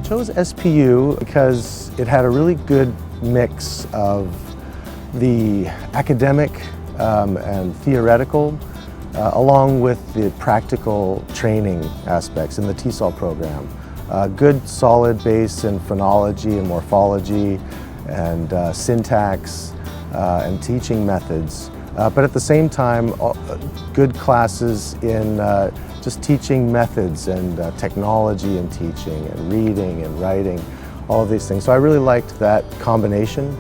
chose SPU because it had a really good mix of the academic and theoretical along with the practical training aspects in the TESOL program. Good solid base in phonology and morphology and syntax and teaching methods. But at the same time, good classes in just teaching methods and technology and teaching and reading and writing, all of these things. So I really liked that combination.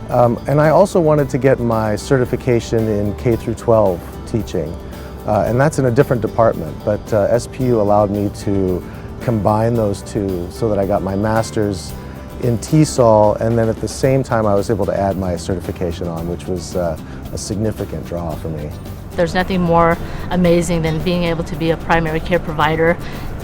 And I also wanted to get my certification in K through 12 teaching. And that's in a different department, but SPU allowed me to combine those two so that I got my master's in TESOL, and then at the same time I was able to add my certification on, which was a significant draw for me. There's nothing more amazing than being able to be a primary care provider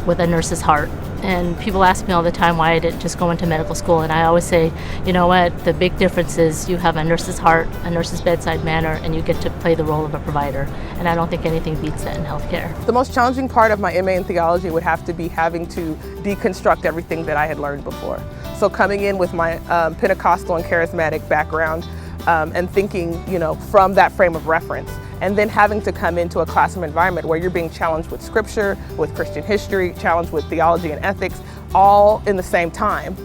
with a nurse's heart. And people ask me all the time why I didn't just go into medical school, and I always say, you know what, the big difference is you have a nurse's heart, a nurse's bedside manner, and you get to play the role of a provider. And I don't think anything beats that in healthcare. The most challenging part of my MA in theology would have to be having to deconstruct everything that I had learned before. So coming in with my Pentecostal and charismatic background and thinking, from that frame of reference, and then having to come into a classroom environment where you're being challenged with scripture, with Christian history, challenged with theology and ethics, all in the same time,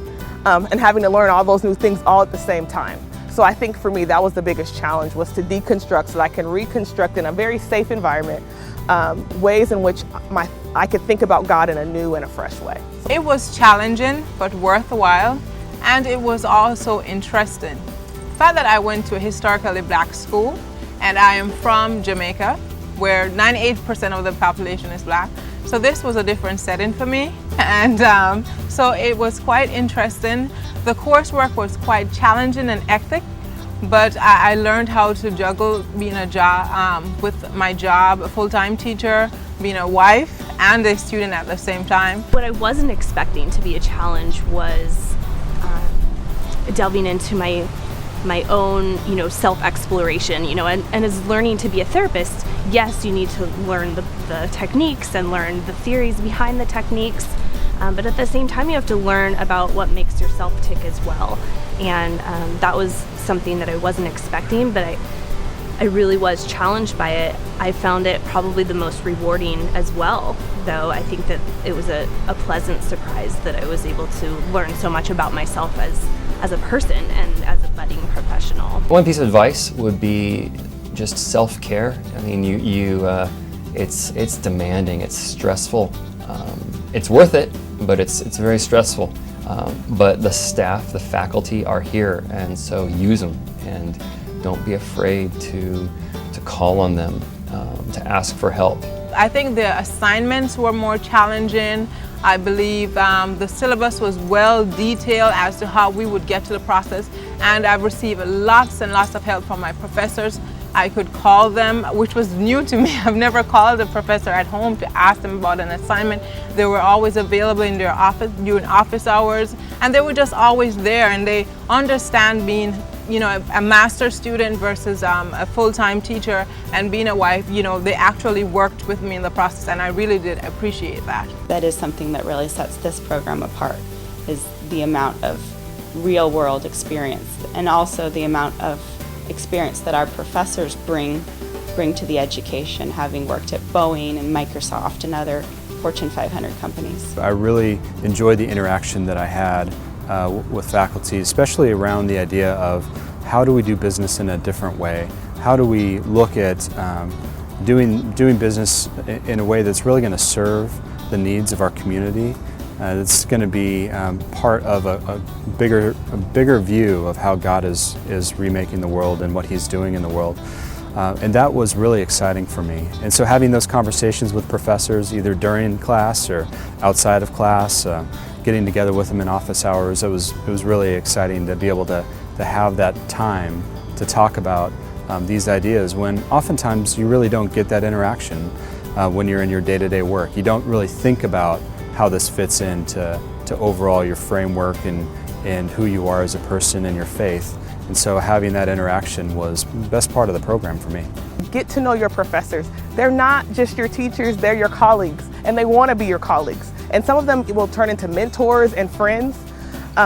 and having to learn all those new things all at the same time. So I think for me, that was the biggest challenge, was to deconstruct so that I can reconstruct in a very safe environment ways in which I could think about God in a new and a fresh way. It was challenging, but worthwhile, and it was also interesting. The fact that I went to a historically black school, and I am from Jamaica, where 98% of the population is black. So this was a different setting for me, and so it was quite interesting. The coursework was quite challenging and hectic, but I learned how to juggle being with my job, a full-time teacher, being a wife, and a student at the same time. What I wasn't expecting to be a challenge was delving into my own, self-exploration, and as learning to be a therapist, yes, you need to learn the techniques and learn the theories behind the techniques, but at the same time you have to learn about what makes yourself tick as well. And that was something that I wasn't expecting, but I really was challenged by it. I found it probably the most rewarding as well, though I think that it was a pleasant surprise that I was able to learn so much about myself as a person and as a budding professional. One piece of advice would be just self-care. I mean, it's demanding, it's stressful. It's worth it, but it's very stressful. But the staff, the faculty are here, and so use them, and don't be afraid to call on them, to ask for help. I think the assignments were more challenging. I believe the syllabus was well detailed as to how we would get to the process, and I've received lots and lots of help from my professors. I could call them, which was new to me. I've never called a professor at home to ask them about an assignment. They were always available in their office during office hours, and they were just always there, and they understand being a master's student versus a full-time teacher, and being a wife, they actually worked with me in the process, and I really did appreciate that. That is something that really sets this program apart, is the amount of real-world experience, and also the amount of experience that our professors bring to the education, having worked at Boeing and Microsoft and other Fortune 500 companies. I really enjoyed the interaction that I had with faculty, especially around the idea of how do we do business in a different way? How do we look at doing business in a way that's really going to serve the needs of our community? It's going to be part of a bigger view of how God is remaking the world and what He's doing in the world. And that was really exciting for me. And so having those conversations with professors, either during class or outside of class, getting together with them in office hours, it was really exciting to be able to have that time to talk about these ideas, when oftentimes you really don't get that interaction when you're in your day-to-day work. You don't really think about how this fits into overall your framework and who you are as a person and your faith. And so having that interaction was the best part of the program for me. Get to know your professors. They're not just your teachers, they're your colleagues, and they want to be your colleagues. And some of them will turn into mentors and friends.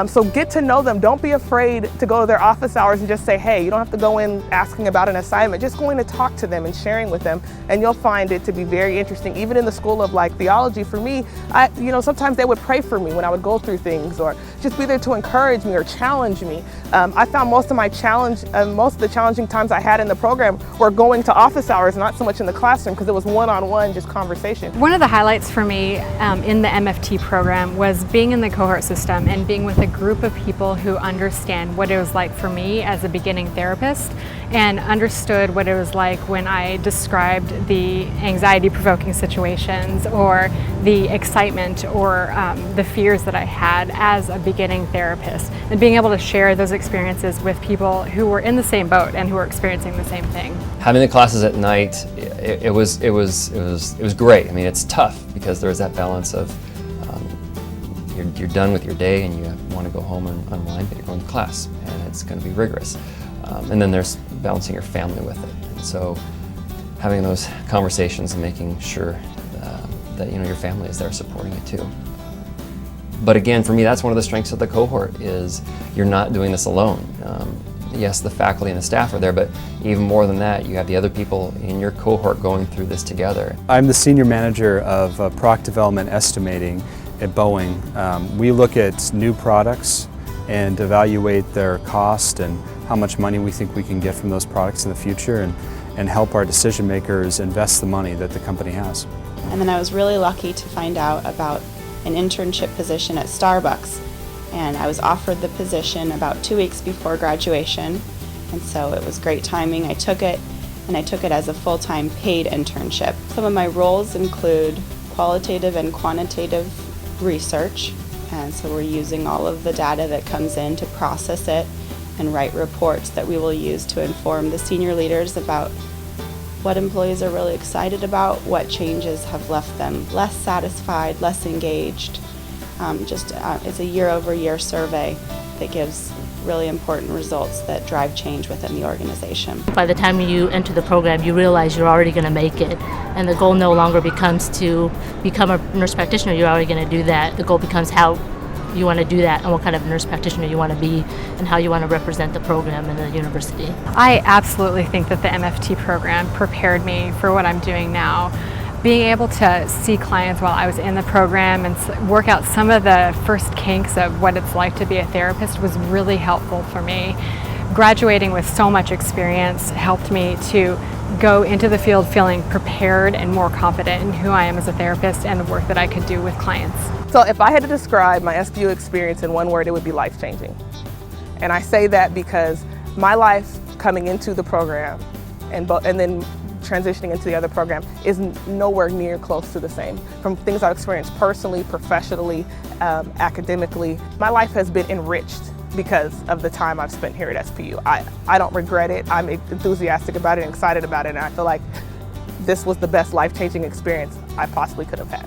So get to know them. Don't be afraid to go to their office hours and just say, hey, you don't have to go in asking about an assignment, just going to talk to them and sharing with them, and you'll find it to be very interesting. Even in the School of Theology, for me, sometimes they would pray for me when I would go through things, or just be there to encourage me or challenge me. I found most of the challenging times I had in the program were going to office hours, not so much in the classroom, because it was one-on-one, just conversation. One of the highlights for me in the MFT program was being in the cohort system and being with a group of people who understand what it was like for me as a beginning therapist, and understood what it was like when I described the anxiety-provoking situations or the excitement or the fears that I had as a beginning therapist, and being able to share those experiences with people who were in the same boat and who were experiencing the same thing. Having the classes at night, it was great. I mean, it's tough because there's that balance of you're done with your day and you want to go home and unwind, but you're going to class and it's going to be rigorous. And then there's balancing your family with it. And so having those conversations and making sure that your family is there supporting you too. But again, for me, that's one of the strengths of the cohort is you're not doing this alone. Yes, the faculty and the staff are there, but even more than that, you have the other people in your cohort going through this together. I'm the Senior Manager of Product Development Estimating at Boeing. We look at new products and evaluate their cost and how much money we think we can get from those products in the future, and help our decision makers invest the money that the company has. And then I was really lucky to find out about an internship position at Starbucks. And I was offered the position about 2 weeks before graduation. And so it was great timing. I took it, and I took it as a full-time paid internship. Some of my roles include qualitative and quantitative research. And so we're using all of the data that comes in to process it and write reports that we will use to inform the senior leaders about what employees are really excited about, what changes have left them less satisfied, less engaged. It's a year-over-year survey that gives really important results that drive change within the organization. By the time you enter the program, you realize you're already going to make it, and the goal no longer becomes to become a nurse practitioner. You're already going to do that. The goal becomes how you want to do that and what kind of nurse practitioner you want to be and how you want to represent the program in the university. I absolutely think that the MFT program prepared me for what I'm doing now. Being able to see clients while I was in the program and work out some of the first kinks of what it's like to be a therapist was really helpful for me. Graduating with so much experience helped me to go into the field feeling prepared and more confident in who I am as a therapist and the work that I could do with clients. So if I had to describe my SBU experience in one word, it would be life-changing. And I say that because my life coming into the program and then transitioning into the other program is nowhere near close to the same. From things I've experienced personally, professionally, academically, my life has been enriched because of the time I've spent here at SPU. I don't regret it. I'm enthusiastic about it and excited about it, and I feel like this was the best life-changing experience I possibly could have had.